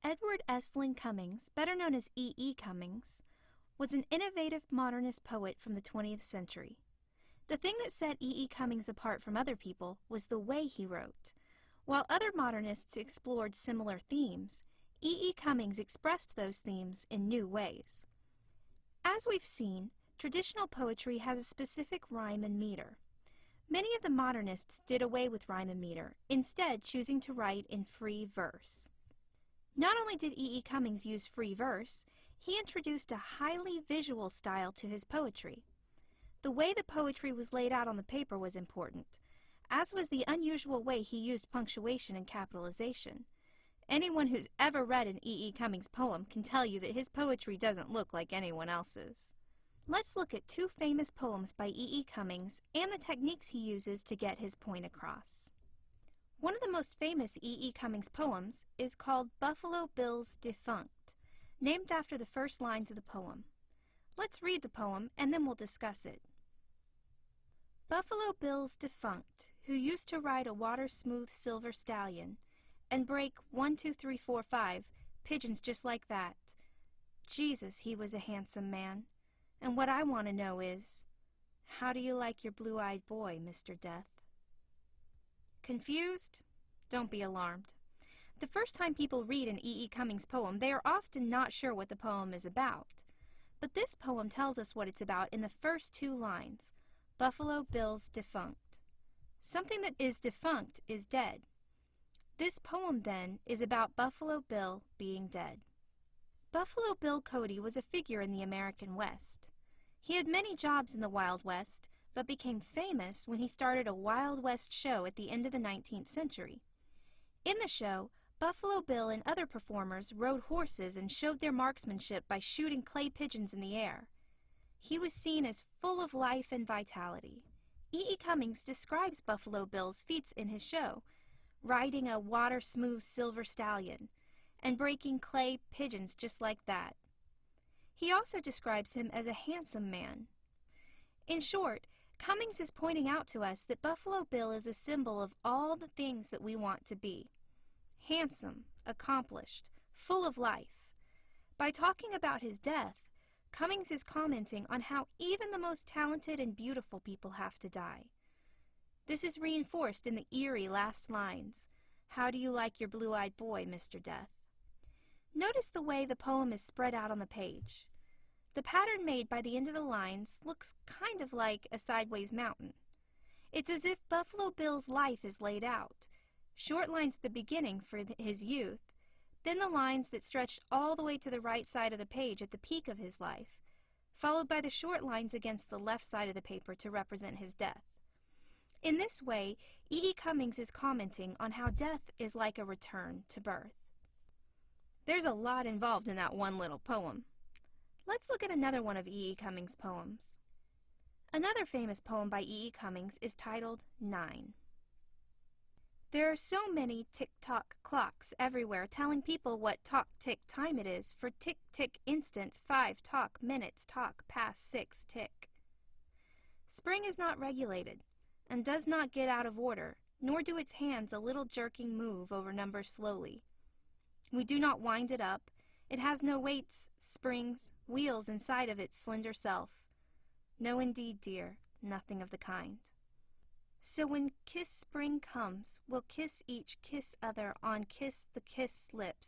Edward Estlin Cummings, better known as E. E. Cummings, was an innovative modernist poet from the 20th century. The thing that set E. E. Cummings apart from other people was the way he wrote. While other modernists explored similar themes, E. E. Cummings expressed those themes in new ways. As we've seen, traditional poetry has a specific rhyme and meter. Many of the modernists did away with rhyme and meter, instead choosing to write in free verse. Not only did E. E. Cummings use free verse, he introduced a highly visual style to his poetry. The way the poetry was laid out on the paper was important, as was the unusual way he used punctuation and capitalization. Anyone who's ever read an E. E. Cummings poem can tell you that his poetry doesn't look like anyone else's. Let's look at two famous poems by E. E. Cummings and the techniques he uses to get his point across. One of the most famous E. E. Cummings poems is called Buffalo Bill's Defunct, named after the first lines of the poem. Let's read the poem and then we'll discuss it. Buffalo Bill's defunct, who used to ride a water-smooth silver stallion and break 1, 2, 3, 4, 5 pigeons just like that. Jesus, he was a handsome man. And what I want to know is, how do you like your blue-eyed boy, Mr. Death? Confused? Don't be alarmed. The first time people read an E. E. Cummings poem, they are often not sure what the poem is about. But this poem tells us what it's about in the first two lines, Buffalo Bill's defunct. Something that is defunct is dead. This poem, then, is about Buffalo Bill being dead. Buffalo Bill Cody was a figure in the American West. He had many jobs in the Wild West, but became famous when he started a Wild West show at the end of the 19th century. In the show, Buffalo Bill and other performers rode horses and showed their marksmanship by shooting clay pigeons in the air. He was seen as full of life and vitality. E. E. Cummings describes Buffalo Bill's feats in his show, riding a water-smooth silver stallion and breaking clay pigeons just like that. He also describes him as a handsome man. In short, Cummings is pointing out to us that Buffalo Bill is a symbol of all the things that we want to be. Handsome, accomplished, full of life. By talking about his death, Cummings is commenting on how even the most talented and beautiful people have to die. This is reinforced in the eerie last lines, how do you like your blue-eyed boy, Mr. Death? Notice the way the poem is spread out on the page. The pattern made by the end of the lines looks kind of like a sideways mountain. It's as if Buffalo Bill's life is laid out. Short lines at the beginning for his youth, then the lines that stretched all the way to the right side of the page at the peak of his life, followed by the short lines against the left side of the paper to represent his death. In this way, E. E. Cummings is commenting on how death is like a return to birth. There's a lot involved in that one little poem. Let's look at another one of E. E. Cummings' poems. Another famous poem by E. E. Cummings is titled 9. There are so many tick-tock clocks everywhere telling people what talk-tick time it is for tick-tick instants 5 talk minutes talk past 6 tick. Spring is not regulated and does not get out of order, nor do its hands a little jerking move over numbers slowly. We do not wind it up. It has no weights, springs, wheels inside of its slender self. No, indeed, dear, nothing of the kind. So when kiss spring comes, we'll kiss each kiss other on kiss the kiss lips,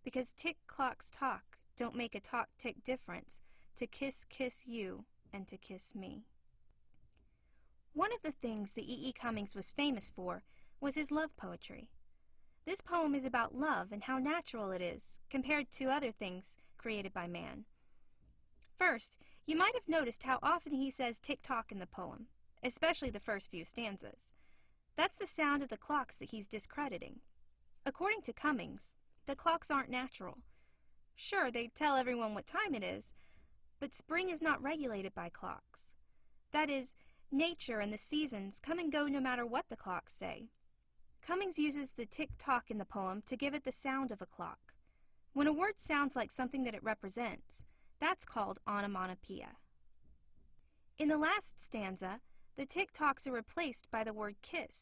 because tick clocks talk don't make a talk tick difference to kiss you and to kiss me. One of the things that E. E. Cummings was famous for was his love poetry. This poem is about love and how natural it is compared to other things created by man. First, you might have noticed how often he says tick-tock in the poem, especially the first few stanzas. That's the sound of the clocks that he's discrediting. According to Cummings, the clocks aren't natural. Sure, they tell everyone what time it is, but spring is not regulated by clocks. That is, nature and the seasons come and go no matter what the clocks say. Cummings uses the tick-tock in the poem to give it the sound of a clock. When a word sounds like something that it represents, that's called onomatopoeia. In the last stanza, the tick-tocks are replaced by the word kiss,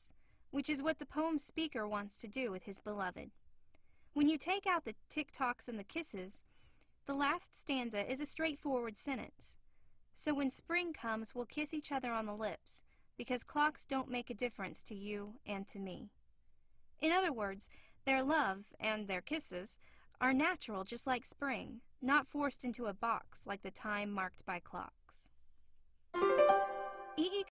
which is what the poem's speaker wants to do with his beloved. When you take out the tick-tocks and the kisses, the last stanza is a straightforward sentence. So when spring comes, we'll kiss each other on the lips, because clocks don't make a difference to you and to me. In other words, their love and their kisses are natural, just like spring, not forced into a box like the time marked by clocks. E.E.